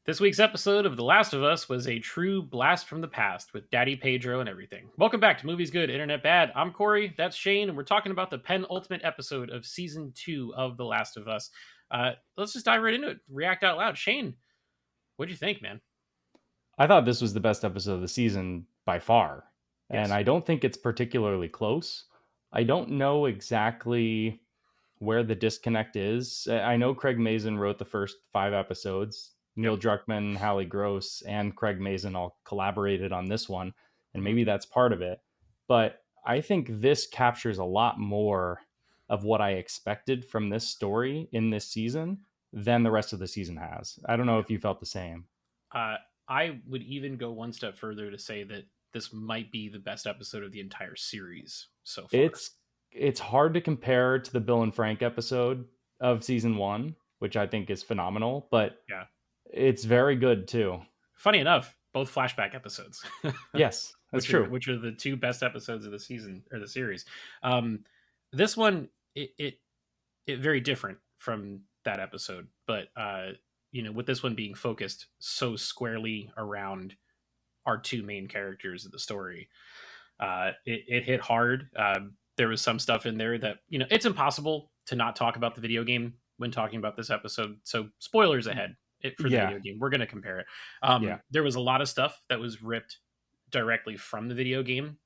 This week's episode of The Last of Us was a true blast from the past with Daddy Pedro and everything. Welcome back to Movies Good, Internet Bad. I'm Corey, that's Shane, and we're talking about the penultimate episode of season 2 of The Last of Us. Let's just dive right into it. React out loud. Shane, what'd you think, man? I thought this was the best episode of the season by far. And Yes. I don't think it's particularly close. I don't know exactly where the disconnect is. I know Craig Mazin wrote the first 5 episodes. Yep. Neil Druckmann, Hallie Gross, and Craig Mazin all collaborated on this one. And Mhm. maybe that's part of it. But I think this captures a lot more of what I expected from this story in this season than the rest of the season has. I don't know if you felt the same. Uh, I would even go one step further to say that this might be the best episode of the entire series so far. It's it's hard to compare to the Bill and Frank episode of season 1, which I think is phenomenal, but Yeah. it's very good too. Funny enough, both flashback episodes. Yes, that's which are true. which are the two best episodes of the season or the series. Um, this one it very different from that episode, but with this one being focused so squarely around our two main characters of the story, it hit hard. There was some stuff in there that it's impossible to not talk about the video game when talking about this episode. So spoilers ahead. For the Yeah, video game, we're going to compare it. yeah. There was a lot of stuff that was ripped directly from the video game,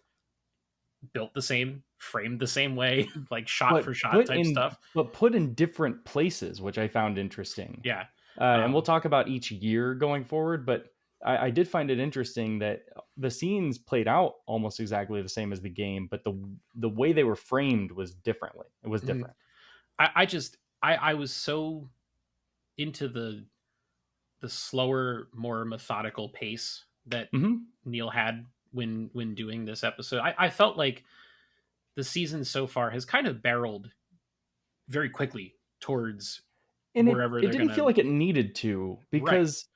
built the same, framed the same way, like shot for But shot put type in stuff. but put in different places, which I found interesting. Yeah. And we'll Um, talk about each year going forward, but I did find it interesting that the scenes played out almost exactly the same as the game, but the way they were framed was differently. It was mhm. different. I was so into the slower, more methodical pace that Hmm. Neil had when doing this episode. I felt like the season so far has kind of barreled very quickly towards And it wherever it they're didn't gonna. feel like it needed to Right. because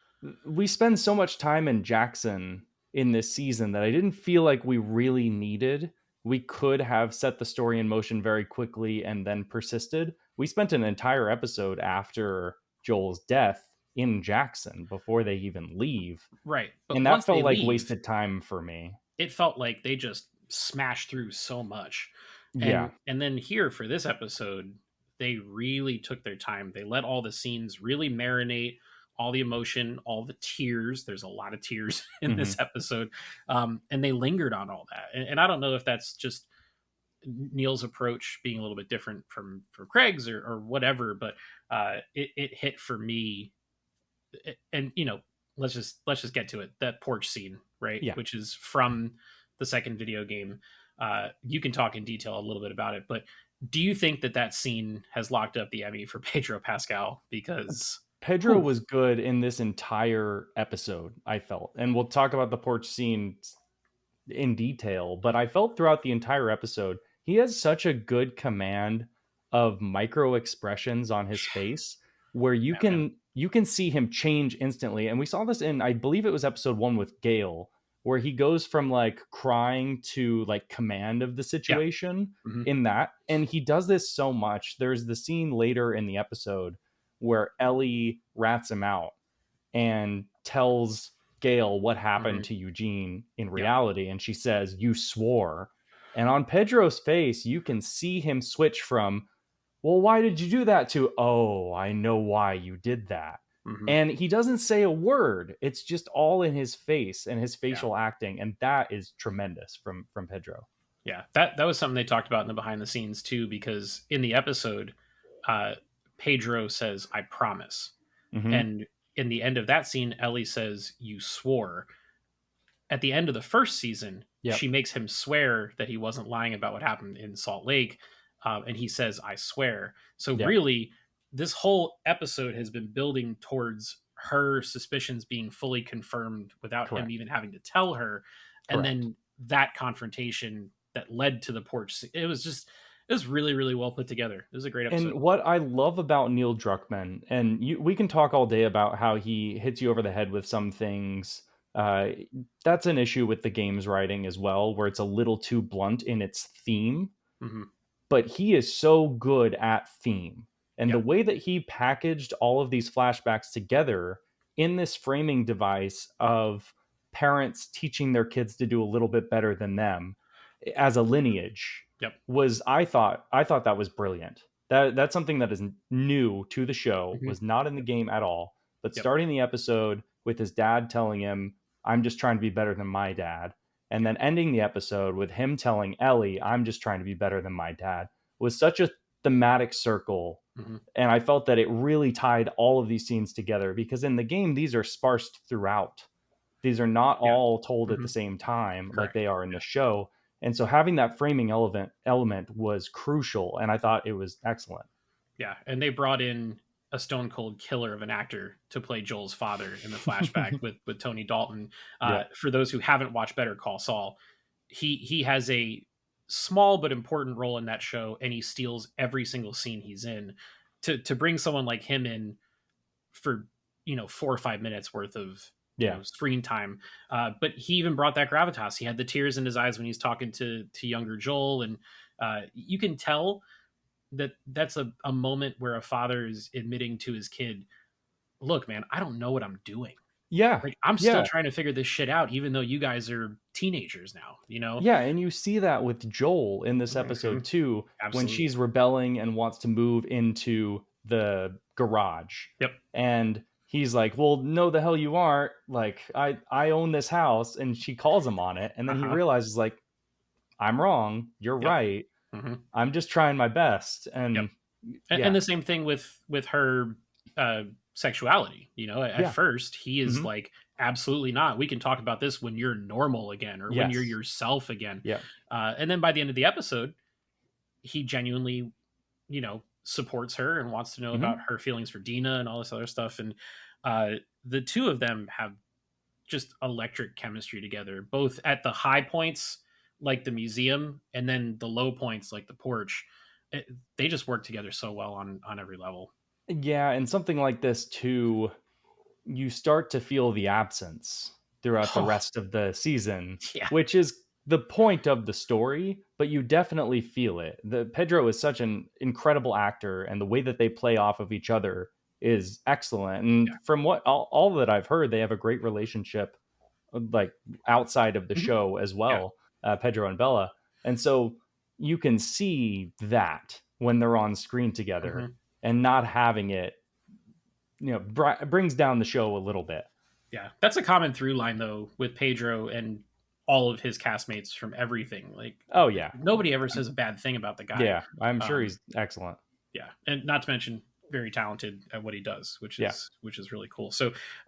we spend so much time in Jackson in this season that I didn't feel like we really needed. We could have set the story in motion very quickly and then persisted. We spent an entire episode after Joel's death in Jackson before they even leave, Right. But and that once they felt like leave, wasted time for me. it felt like they just smashed through so much. Yeah. And then here for this episode, they really took their time. They let all the scenes really marinate, all the emotion, all the tears. There's a lot of tears in Mhm. this episode. And they lingered on all that. And I don't know if that's just Neil's approach being a little bit different from Craig's or whatever, but it hit for me. And let's just get to it. That porch scene, right, Yeah. which is from the second video game. You can talk in detail a little bit about it, but do you think that scene has locked up the Emmy for Pedro Pascal? Because, Pedro whew, was good in this entire episode, I felt. And we'll talk about the porch scene in detail, but I felt throughout the entire episode, he has such a good command of micro expressions on his face where you yeah, man, can see him change instantly. And we saw this in, I believe it was episode 1 with Gale, where he goes from like crying to like command of the yeah, situation hmm, in that. And he does this so much. There's the scene later in the episode where Ellie rats him out and tells Gail what happened hmm, to Eugene in yeah, reality. And she says, "You swore." And on Pedro's face, you can see him switch from, "Well, why did you do that?" to, "Oh, I know why you did that." hmm, And he doesn't say a word. It's just all in his face and his yeah, facial acting. And that is tremendous from Pedro. yeah. That was something they talked about in the behind the scenes too, because in the episode, uh, Pedro says, "I promise," Hmm. and in the end of that scene, Ellie says, "You swore." At the end of the first season, she Yep. makes him swear that he wasn't lying about what happened in Salt Lake, and he says, "I swear." So Yep. really, this whole episode has been building towards her suspicions being fully confirmed without him Correct. even having to tell her, and Correct. then that confrontation that led to the porch. It was really really well put together. It was a great episode. And what I love about Neil Druckmann, and we can talk all day about how he hits you over the head with some things. Uh, that's an issue with the game's writing as well, where it's a little too blunt in its theme. Hmm. But he is so good at theme. And the Yep. way that he packaged all of these flashbacks together in this framing device of parents teaching their kids to do a little bit better than them as a lineage Yep. was, I thought that was brilliant. That's something that is new to the show, Hmm. was not in the game at all. But Yep. starting the episode with his dad telling him, I'm just trying to be better than my dad, and then ending the episode with him telling Ellie, I'm just trying to be better than my dad, was such a thematic circle. Hmm. And I felt that it really tied all of these scenes together, because in the game these are sparsed throughout. These are not Yeah. all told at Hmm. the same time like Correct. they are in the show. And so having that framing element was crucial, and I thought it was excellent. Yeah, and they brought in a stone cold killer of an actor to play Joel's father in the flashback with Tony Dalton. Yeah. For those who haven't watched Better Call Saul, he has a small but important role in that show, and he steals every single scene he's in. To bring someone like him in for 4 or 5 minutes worth of Yeah. screen time, but he even brought that gravitas. He had the tears in his eyes when he's talking to younger Joel, and you can tell that's a moment where a father is admitting to his kid, look, man, I don't know what I'm doing. Yeah. Like, I'm still Yeah. trying to figure this shit out, even though you guys are teenagers now. Yeah, and you see that with Joel in this episode Mhm. too, when Absolutely. she's rebelling and wants to move into the garage. Yep. And he's like, "Well, no the hell you aren't. Like I own this house." And she calls him on it, and then he Uh-huh. realizes, like, I'm wrong. You're Yep. right. Hmm. I'm just trying my best. Yep. And And yeah. the same thing with her sexuality. At Yeah. first he is Mhm. like, absolutely not. We can talk about this when you're normal again, or when you're Yes. yourself again. Yeah. And then by the end of the episode, he genuinely supports her and wants to know about Mhm. her feelings for Dina and all this other stuff. And uh, the two of them have just electric chemistry together, both at the high points, like the museum, and then the low points, like the porch. They just work together so well on every level. Yeah, and something like this too, you start to feel the absence throughout the Oh, rest of the season, yeah. which is the point of the story, but you definitely feel it. The Pedro is such an incredible actor, and the way that they play off of each other is excellent. And Yeah. from what all that I've heard, they have a great relationship, like outside of the Mhm. show as Yeah. well, Pedro and Bella. And so you can see that when they're on screen together, Hmm. and not having it, brings down the show a little bit. Yeah. That's a common through line, though, with Pedro and all of his castmates from everything. Like, Oh yeah. nobody ever says a bad thing about the guy. Yeah, I'm sure Um, he's excellent. yeah, and not to mention very talented at what he does, which Yeah. is really cool.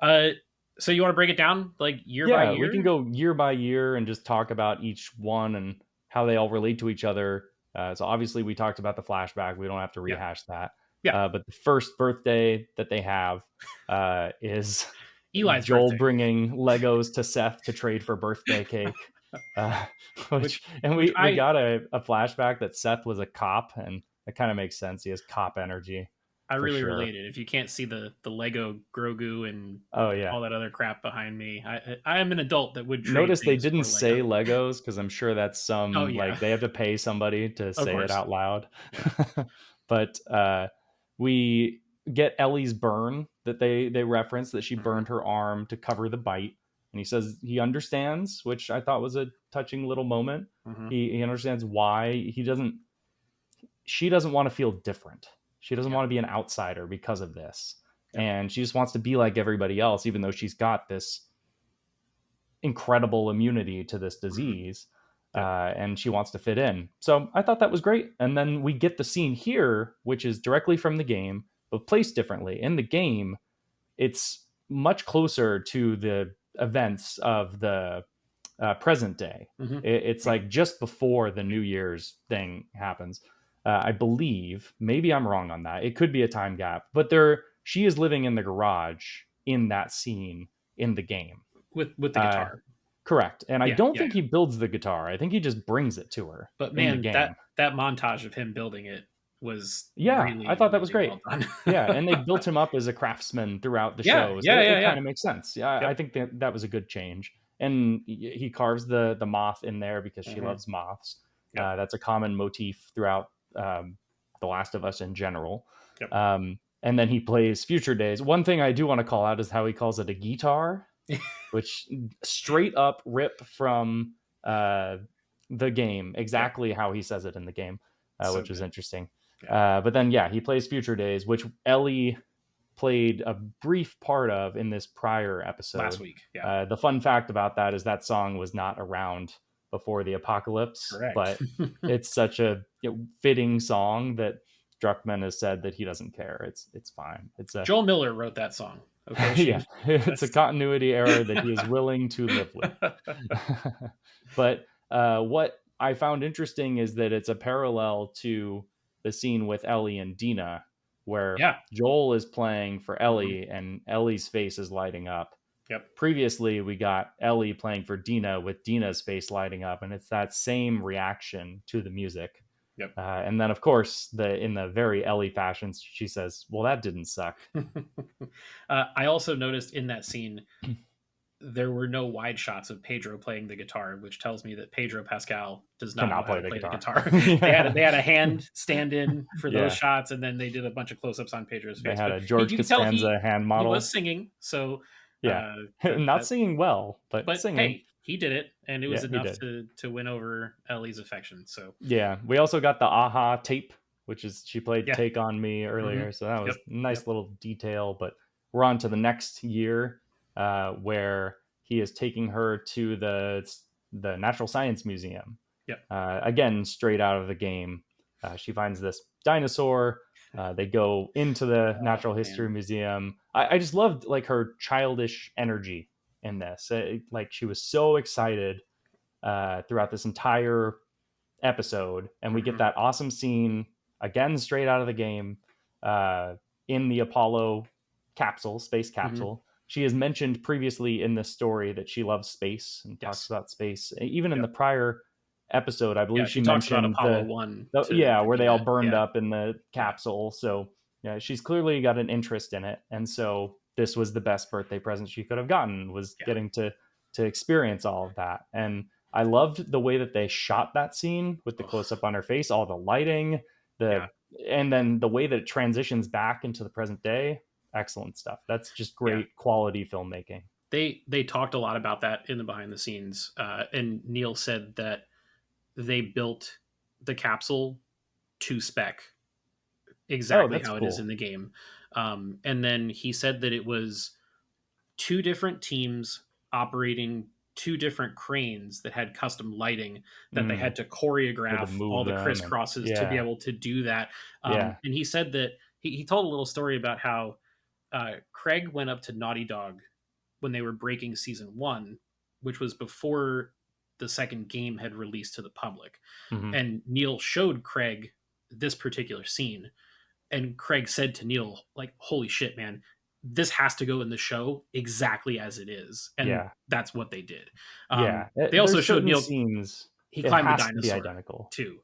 Uh, so you want to break it down like year by Yeah, we can year? go year by year and just talk about each one and how they all relate to each other. So obviously we talked about the flashback. We don't have to Yeah, rehash that. yeah. But the first birthday that they have is Eli's Joel birthday, bringing Legos to Seth to trade for birthday cake. Uh, which which and which we I got a flashback that Seth was a cop, and it kind of makes sense. He has cop energy I for really sure. related. If you can't see the Lego Grogu and Oh yeah. all that other crap behind me, I am an adult that would trade Notice they things didn't for say Lego. Legos, because I'm sure that's Oh some, yeah, like, they have to pay somebody to of say it course. out loud. Yeah. But we get Ellie's burn that they reference, that she Hmm. burned her arm to cover the bite, and he says he understands, which I thought was a touching little moment. Hmm. He understands why he doesn't. She doesn't want to feel different. She doesn't Yeah. want to be an outsider because of this, Yep. and she just wants to be like everybody else, even though she's got this incredible immunity to this Hmm. disease. Yep. And she wants to fit in. So I thought that was great. And then we get the scene here, which is directly from the game, but placed differently. In the game, it's much closer to the events of the present day. Hmm. It's Yep. like just before the New Year's thing happens. I believe. Maybe I'm wrong on that. It could be a time gap, but she is living in the garage in that scene in the game. With the Uh, guitar. Correct. And I Yeah, don't yeah, think yeah. he builds the guitar. I think he just brings it to her But in the man, that game. that montage of him building it was Yeah, I really, thought that was really great. well done. Yeah, and they built him up as a craftsman throughout the Yeah, show, so yeah, yeah, it yeah. kind of makes sense. Yeah, I Yep. think that was a good change. And he carves the moth in there because she Hmm. loves moths. Yep. That's a common motif throughout The Last of Us in general. Yep. and then he plays Future Days. One thing I do want to call out is how he calls it a guitar, which straight up rip from the game, exactly how he says it in the game, So which was good. interesting. Yeah. But then, yeah, he plays Future Days, which Ellie played a brief part of in this prior Last episode. week. Yeah. The fun fact about that is that song was not around before the apocalypse, Correct. but it's such a fitting song that Druckmann has said that he doesn't care. It's fine. It's a Joel Miller wrote that song. Okay. yeah, it's a That's continuity error that he is willing to live with. But what I found interesting is that it's a parallel to the scene with Ellie and Dina, where yeah. Joel is playing for Mhm. Ellie and Ellie's face is lighting up. Yep. Previously, we got Ellie playing for Dina with Dina's face lighting up, and it's that same reaction to the music. Yep. And then, of course, in the very Ellie fashion, she says, "Well, that didn't suck." I also noticed in that scene there were no wide shots of Pedro playing the guitar, which tells me that Pedro Pascal does not know Cannot how play to the play the guitar. guitar. Yeah. They had a hand stand in for those Yeah. shots, and then they did a bunch of close ups on Pedro's They face. had But a George you can tell Costanza hand he model. was singing. So Yeah. that, Not that, singing well, but singing. hey, he did it, and it was Yeah, he enough did. to win over Ellie's affection. So Yeah. We also got the Aha tape, which is she played yeah. Take on Me earlier. Mhm. So that was Yep. a nice Yep. little detail. But we're on to the next year, where he is taking her to the Natural Science Museum. Yep. Again, straight out of the game. She finds this dinosaur. They go into the Oh Natural History man. Museum. I just loved like her childish energy in this. Like she was so excited throughout this entire episode, and we get Mhm. that awesome scene again straight out of the game uh, in the Apollo space Mhm. capsule. She has mentioned previously in this story that she loves space and talks Yes. about space. Even in Yep. the prior episode, I Yeah. believe she She talks about mentioned Apollo 1 yeah, to where they all Dina. burned Yeah. up in the Yeah. capsule. So yeah, she's clearly got an interest in it, and so this was the best birthday present she could have gotten, was Yeah. getting to experience all of that. And I loved the way that they shot that scene with the Ugh. close up on her face, all the lighting, Yeah. and then the way that it transitions back into the present day. Excellent stuff. That's just Yeah. great quality filmmaking. They talked a lot about that in the behind the scenes, and Neil said that they built the capsule to spec Oh, exactly that's how it is in cool. the game, and then he said that it was two different teams operating two different cranes that had custom lighting that they Mm, had to had to choreograph move all the them, and crisscrosses to be yeah, able to do that. yeah. And he said that he told a little story about how Craig went up to Naughty Dog when they were breaking season 1, which was before the second game had released to the public. Hmm. And Neil showed Craig this particular scene. And Craig said to Neil, like, holy shit, man, this has to go in the show exactly as it is. And Yeah. that's what they did. Yeah, They also there's showed certain Neil, scenes he it climbed the has to be dinosaur identical. too.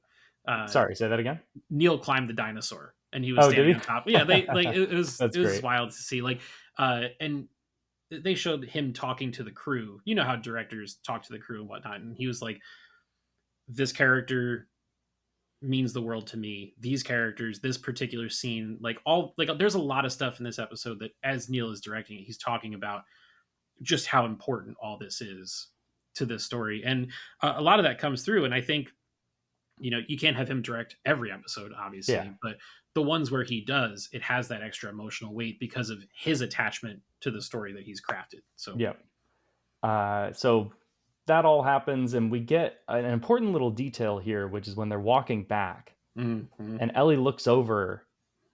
Uh, Sorry, say that again. Neil climbed the dinosaur and he was Oh, did standing he? on top. Yeah, they like That's it was great. wild to see. Like, and they showed him talking to the crew. You know how directors talk to the crew and whatnot, and he was like, "This character means the world to me. These characters, this particular scene, like all like there's a lot of stuff in this episode that as Neil is directing it, he's talking about just how important all this is to this story, and a lot of that comes through. And I think you can't have him direct every episode, Yeah. obviously, but the ones where he does, it has that extra emotional weight because of his attachment to the story that he's crafted. So Yep. So that all happens, and we get an important little detail here, which is when they're walking back, mhm. and Ellie looks over,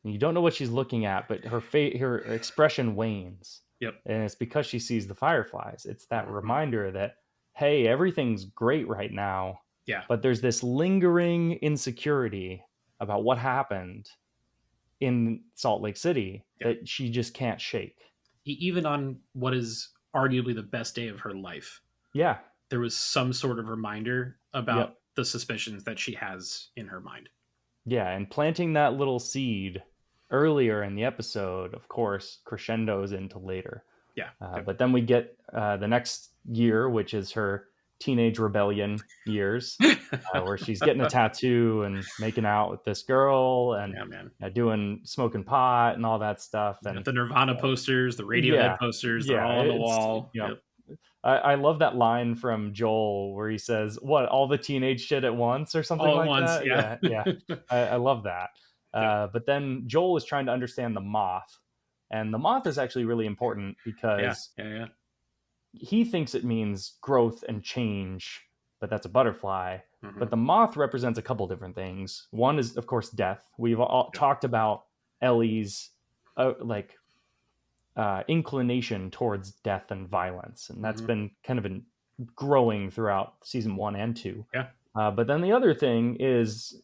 and you don't know what she's looking at, but her expression wanes, Yep. and it's because she sees the fireflies. It's that Mhm. reminder that hey, everything's great right now, Yeah. but there's this lingering insecurity about what happened in Salt Lake City Yeah. that she just can't shake. Even on what is arguably the best day of her life, Yeah. there was some sort of reminder Yep. about the suspicions that she has in her mind. Yeah, and planting that little seed earlier in the episode, of course, crescendos into later. Yeah. Yep. But then we get the next year, which is her teenage rebellion years, where she's getting a tattoo and making out with this girl and Yeah, man. doing smoking pot and all that stuff. Got And the Nirvana posters, the Radiohead yeah, posters, they're yeah, all on the wall. Yep. I love that line from Joel where he says, "What, all the teenage shit at once," or something All at like once. that. Yeah. Yeah, yeah, I love that. Yep. But then Joel is trying to understand the moth, and the moth is actually really important Yeah. because Yeah. Yeah. he thinks it means growth and change, but that's a butterfly. Hmm. But the moth represents a couple different things. One is, of course, death. We've all Yep. talked about Ellie's inclination towards death and violence, and that's Hmm. been kind of growing throughout season 1 and 2. Yeah. But then the other thing is,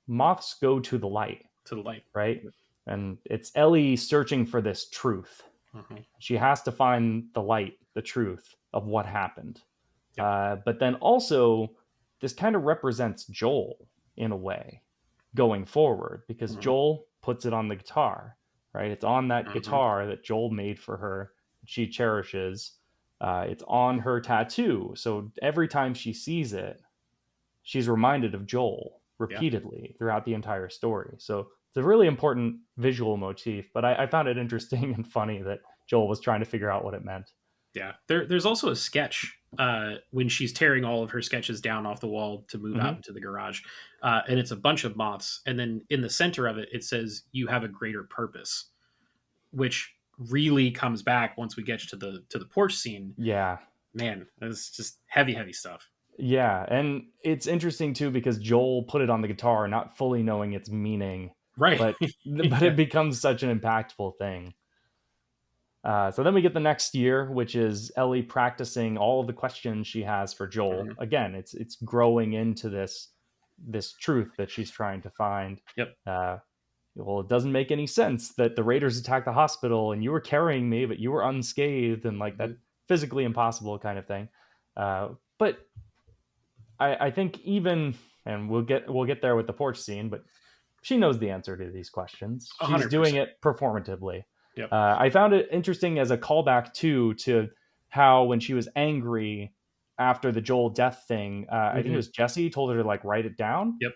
moths go to the light, To the light. right? And it's Ellie searching for this truth. Hmm. She has to find the light, the truth of what happened. Yep. But then also, this kind of represents Joel in a way going forward because Hmm. Joel puts it on the guitar, right? It's on that Hmm. guitar that Joel made for her, that she cherishes. It's on her tattoo. So every time she sees it, she's reminded of Joel Yeah. repeatedly throughout the entire story. So it's a really important visual motif, but I found it interesting and funny that Joel was trying to figure out what it meant. Yeah. There's also a sketch when she's tearing all of her sketches down off the wall to move out Mm-hmm. into the garage. And it's a bunch of moths. And then in the center of it, it says, "You have a greater purpose," which really comes back once we get to the porch scene. Yeah. Man, it's just heavy, heavy stuff. Yeah, and it's interesting too because Joel put it on the guitar not fully knowing its meaning, Right. but Yeah. it becomes such an impactful thing. So then we get the next year, which is Ellie practicing all of the questions she has for Joel. Mhm. Again, it's growing into this truth that she's trying to find. Yep. Well, it doesn't make any sense that the Raiders attacked the hospital and you were carrying me, but you were unscathed, and like that Mhm. physically impossible kind of thing. But I think even, and we'll get there with the porch scene, but she knows the answer to these questions. She's doing 100%. it performatively. Yep. I found it interesting as a callback too to how when she was angry after the Joel death thing, I think it Mhm. was Jesse told her to like write it down. Yep.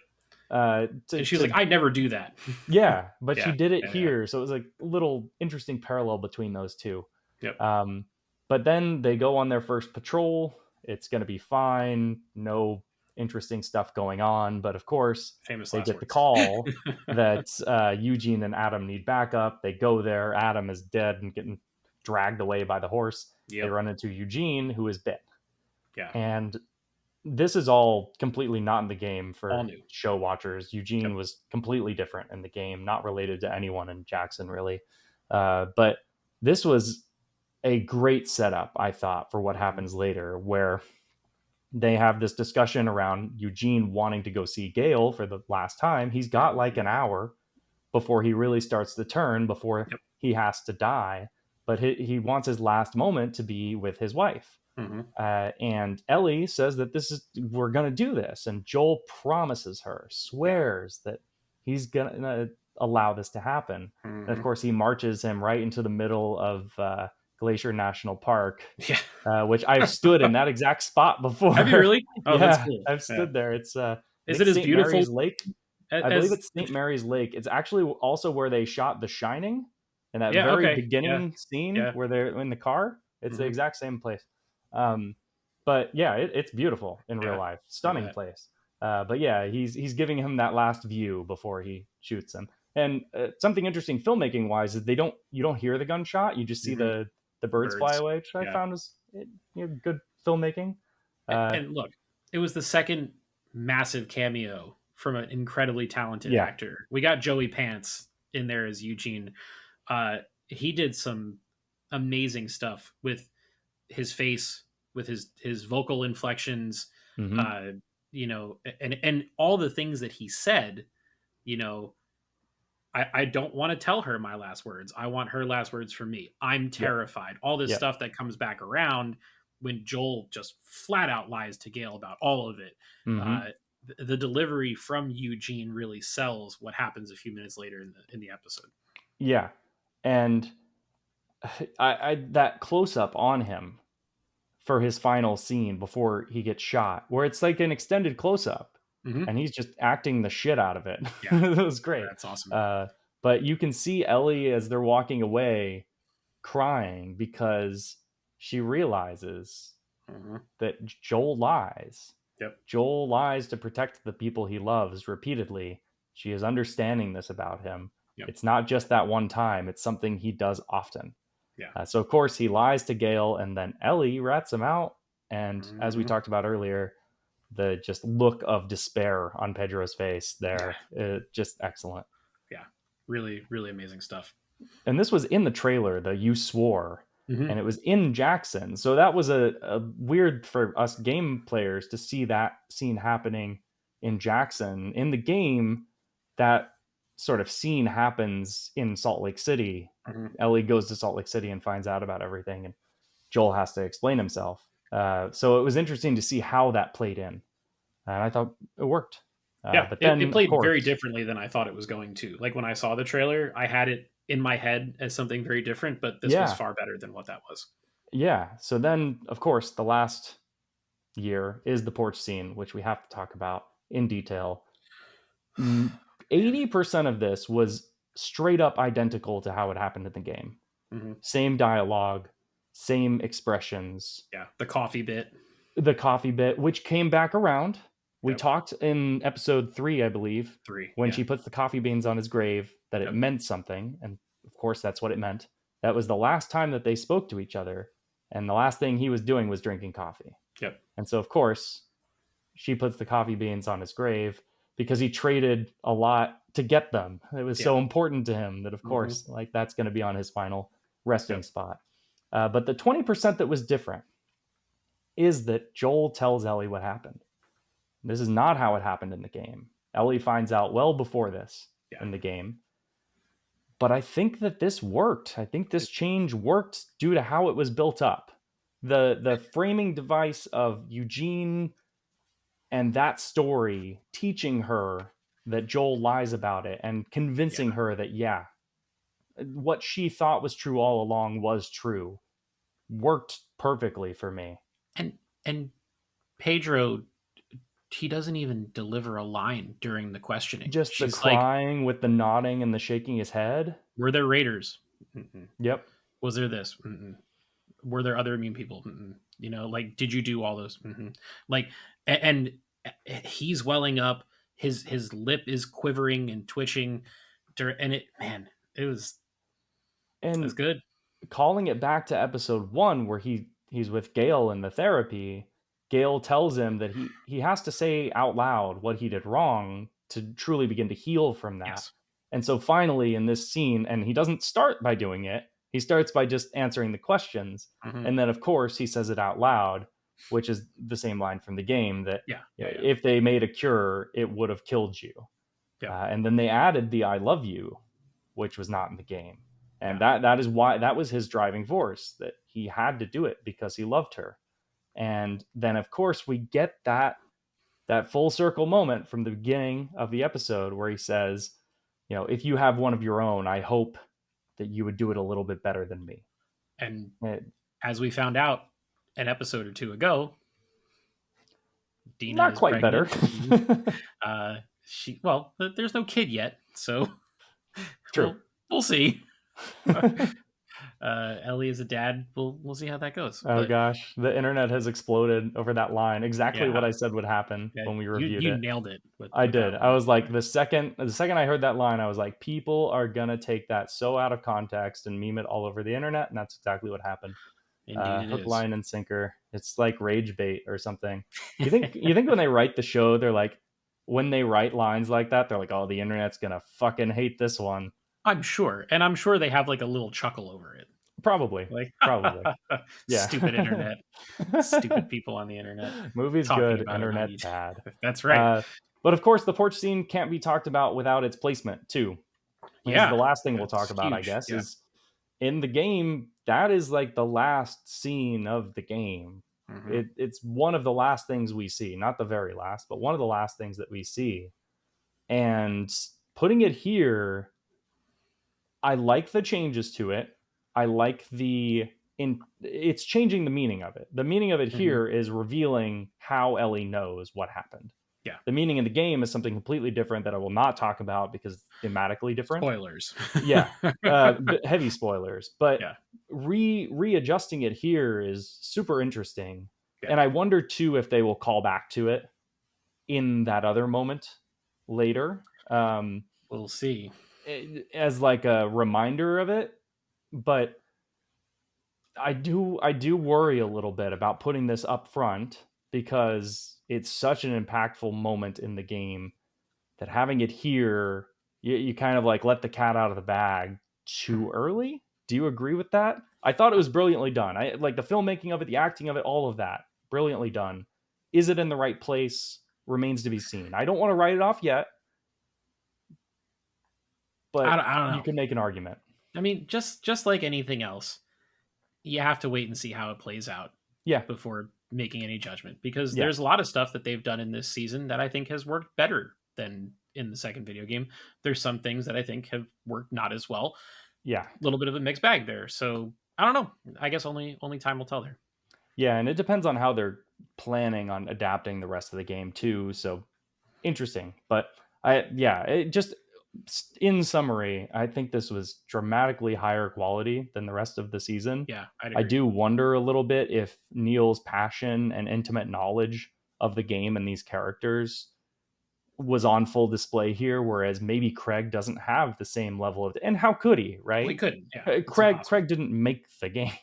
To, And she was like, "I never do that." yeah, but she Yeah. did it Yeah. Yeah. here, so it was like a little interesting parallel between those two. Yep. Um, but then they go on their first patrol. It's going to be fine. No interesting stuff going on. But of course, Famous they last get the words. call that Eugene and Adam need backup. They go there. Adam is dead and getting dragged away by the horse. They Yep. run into Eugene, who is bit. Yeah. And this is all completely not in the game All for new. show watchers. Eugene Yep. was completely different in the game, not related to anyone in Jackson, really. But this was a great setup, I thought, for what Mhm. happens later, where they have this discussion around Eugene wanting to go see Gail for the last time. He's got like an hour before he really starts to turn, before Yep. he has to die. But he wants his last moment to be with his wife. Mhm. And Ellie says that we're gonna do this, and Joel promises her, Yeah. swears that he's gonna allow this to happen. And of Mhm. course, he marches him right into the middle of Glacier National Park, Yeah. which I've stood in that exact spot Have you before. really? Oh, that's Yeah, cool. I've Yeah. stood there. It's I Is think it as St. beautiful Mary's Lake. I believe as? it's St. Mary's Lake. It's actually also where they shot The Shining, in that Yeah. very Okay. Yeah. beginning scene Yeah. where they're in the car. It's the Hmm. exact same place. Um, but yeah, it's beautiful in real Yeah. life. I Stunning bet. place. But yeah, he's giving him that last view before he shoots him. And something interesting filmmaking wise is you don't hear the gunshot. You just see Hmm. the birds fly Birds. away, which I Yeah. found was good filmmaking. Uh, And look, it was the second massive cameo from an incredibly talented yeah. actor. We got Joey Pants in there as Eugene. He did some amazing stuff with his face, with his vocal inflections, Hmm. uh, and all the things that he said. You know, I don't want to tell her my last words. I want her last words for me. I'm Yep. terrified. All this Yep. stuff that comes back around when Joel just flat out lies to Gail about all of it. Hmm. Uh, the delivery from Eugene really sells what happens a few minutes later in the episode. Yeah. And I that close up on him for his final scene before he gets shot, where it's like an extended close up Hmm. and he's just acting the shit out of it. Yeah, It was great. that's awesome. Uh, but you can see Ellie as they're walking away crying because she realizes Hmm. that Joel lies. Yep. Joel lies to protect the people he loves repeatedly. She is understanding this about him. Yep. It's not just that one time, it's something he does often. Yeah. So, of course, he lies to Gale, and then Ellie rats him out. And as we Hmm. talked about earlier, the just look of despair on Pedro's face Yeah. there, just excellent. Yeah. Really, really amazing stuff. And this was in the trailer, the "You Swore," Hmm. and it was in Jackson. So that was a weird for us game players to see that scene happening in Jackson. In the game, that sort of scene happens in Salt Lake City. Hmm. Ellie goes to Salt Lake City and finds out about everything, and Joel has to explain himself. So it was interesting to see how that played in, and I thought it worked. Yeah, But it then, of played very course, differently than I thought it was going to. Like when I saw the trailer, I had it in my head as something very different, but this was yeah, far better than what that was. yeah. So then, of course, the last year is the porch scene, which we have to talk about in detail. Man. 80% of this was straight up identical to how it happened in the game. Hmm. Same dialogue, same expressions. Yeah, the coffee bit. The coffee bit, which came back around. We Yep. talked in episode 3, I believe, 3. when Yeah. she puts the coffee beans on his grave, that it Yep. meant something. And of course, that's what it meant. That was the last time that they spoke to each other. And the last thing he was doing was drinking coffee. Yep. And so, of course, she puts the coffee beans on his grave because he traded a lot to get them. It was Yeah. so important to him that, of Hmm. course, like that's going to be on his final resting Yep. spot. But the 20% that was different is that Joel tells Ellie what happened. This is not how it happened in the game. Ellie finds out well before this Yeah. in the game. But I think that this worked. I think this change worked due to how it was built up. The framing device of Eugene and that story teaching her that Joel lies about it and Yeah. convincing her that, yeah, what she thought was true all along was true worked perfectly for me. And Pedro, he doesn't even deliver a line during the questioning. Just the She's like, crying with the nodding and the shaking his head. "Were there raiders? Mm-mm. Yep. Was there this? Mm-mm. Were there other immune people? Mm-mm. You know, like, did you do all those? Mm-hmm. Like, and he's welling up. His lip is quivering and twitching, and it was And good. calling it back to episode 1 where he's with Gale in the therapy, Gale tells him that he has to say out loud what he did wrong to truly begin to heal from that. Yes. And so finally in this scene, and he doesn't start by doing it, he starts by just answering the questions. Mm-hmm. And then of course he says it out loud, which is the same line from the game that, Yeah. you know, Yeah. if they made a cure, it would have killed you. Yeah. And then they added the "I love you," which was not in the game, and Yeah. that is why that was his driving force, that he had to do it because he loved her. And then of course we get that full circle moment from the beginning of the episode where he says, you know, if you have one of your own, I hope that you would do it a little bit better than me. And It, as we found out an episode or two ago, Dina not is quite better. pregnant. There's no kid yet, so True. we'll see. Ellie is a dad. We'll see how that goes. Oh But gosh, the internet has exploded over that line. Exactly yeah, what I said would happen yeah, when we you reviewed you it. nailed it I with that did. I line. was like, the second I heard that line, I was like, people are gonna take that so out of context and meme it all over the internet, and that's exactly what happened. Indeed, it Hook, is. line, and sinker. It's like rage bait or something. You think when they write the show, they're like, when they write lines like that, they're like, oh, the internet's gonna fucking hate this one. I'm sure, and I'm sure they have like a little chuckle over it, Probably, like probably, yeah. stupid internet, stupid people on the internet Movies talking good, about it on internet YouTube. bad. That's right. But of course, the porch scene can't be talked about without its placement too. This is the Yeah, last thing we'll talk that's about, I huge. guess, Yeah. is in the game, that is like the last scene of the game. Mm-hmm. It's one of the last things we see, not the very last, but one of the last things that we see. And putting it here, I like the changes to it. I like the it's changing the meaning of it. The meaning of it Mhm. here is revealing how Ellie knows what happened. Yeah. The meaning in the game is something completely different that I will not talk about because it's thematically different. Spoilers. Yeah, heavy spoilers, but Yeah. readjusting it here is super interesting, Yeah. and I wonder too if they will call back to it in that other moment later, We'll see. as like a reminder of it. But I do worry a little bit about putting this up front because it's such an impactful moment in the game that having it here, you kind of like let the cat out of the bag too early. Do you agree with that? I thought it was brilliantly done. I like the filmmaking of it, the acting of it, all of that. Brilliantly done. Is it in the right place? Remains to be seen. I don't want to write it off yet, but I don't you know. can make an argument. I mean, just like anything else, you have to wait and see how it plays out Yeah. before making any judgment, because Yeah. there's a lot of stuff that they've done in this season that I think has worked better than in the second video game. There's some things that I think have worked not as well. Yeah. A little bit of a mixed bag there. So I don't know. I guess only time will tell there. Yeah, and it depends on how they're planning on adapting the rest of the game too. So interesting, but it just in summary, I think this was dramatically higher quality than the rest of the season. Yeah, I'd I agree. do wonder a little bit if Neil's passion and intimate knowledge of the game and these characters was on full display here, whereas maybe Craig doesn't have the same level of, and how could he, Well, he right? couldn't. Yeah, it's Craig impossible. Craig didn't make the game.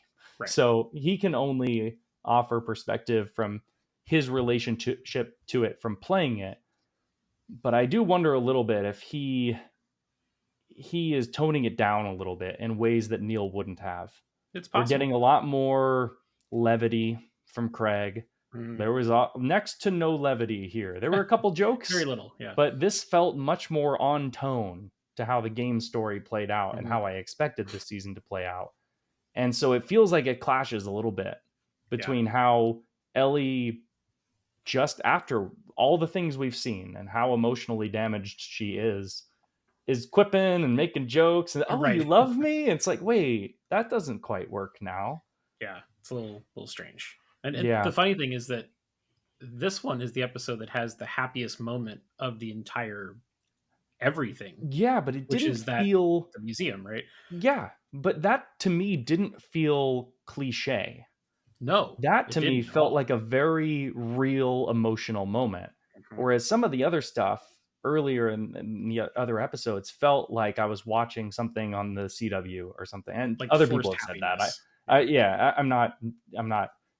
Right. So he can only offer perspective from his relationship to it from playing it. But I do wonder a little bit if he is toning it down a little bit in ways that Neil wouldn't have. It's We're possible. getting a lot more levity from Craig. Mm, There was next to no levity here. There were a couple very jokes, little. Yeah. but this felt much more on tone to how the game story played out and Mhm. how I expected this season to play out. And so it feels like it clashes a little bit Yeah. between how Ellie, just after all the things we've seen and how emotionally damaged she is quipping and making jokes and, oh, you Right. love me? It's like, wait, that doesn't quite work now. Yeah. It's a little strange. And the Yeah. funny thing is that this one is the episode that has the happiest moment of the entire everything, Yeah, but it which didn't is that feel, the museum, right? yeah, but that to me didn't feel cliche. No, That it to me didn't at felt all. like a very real emotional moment. Mhm. Whereas some of the other stuff earlier in the other episodes felt like I was watching something on the CW or something. And Like other people forced have said that. happiness. Yeah. I'm not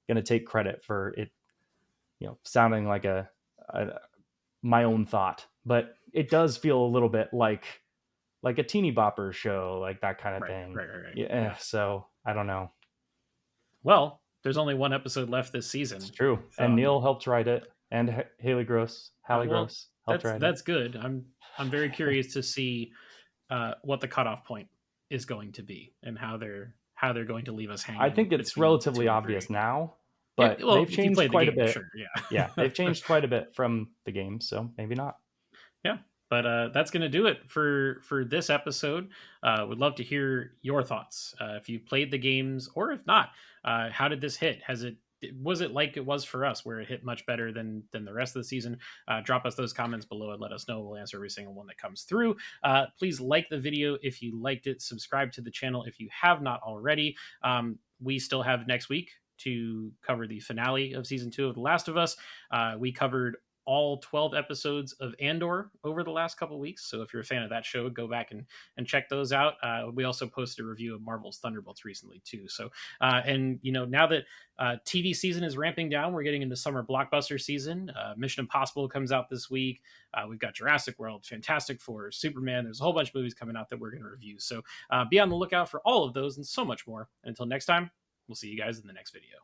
going to take credit for it, sounding like a my own thought, but it does feel a little bit like a teeny bopper show, like that kind of Right. thing. Right. Right. Right. Yeah. Yeah. So I don't know. Well, there's only one episode left this It's season. true. And Neil helped write it, and Haley Well, Gross helped write it. that's good. I'm very curious to see what the cutoff point is going to be and how they're going to leave us I hanging think it's between relatively 2 and 3. obvious now, Yeah, but well, they've if you changed played the quite a game, bit. sure, Yeah, yeah. they've changed quite a bit from the game, so maybe not. Yeah, but that's going to do it for this episode. Would love to hear your thoughts, if you played the games, or if not, how did this hit? Was it like it was for us, where it hit much better than the rest of the season? Drop us those comments below and let us know. We'll answer every single one that comes through. Please like the video if you liked it. Subscribe to the channel if you have not already. We still have next week to cover the finale of season 2 of The Last of Us. We covered all 12 episodes of Andor over the last couple of weeks. So if you're a fan of that show, go back and check those out. We also posted a review of Marvel's Thunderbolts recently too. So and now that TV season is ramping down, we're getting into summer blockbuster season. Mission Impossible comes out this week. We've got Jurassic World, Fantastic Four, Superman. There's a whole bunch of movies coming out that we're going to review. So be on the lookout for all of those and so much more. Until next time, we'll see you guys in the next video.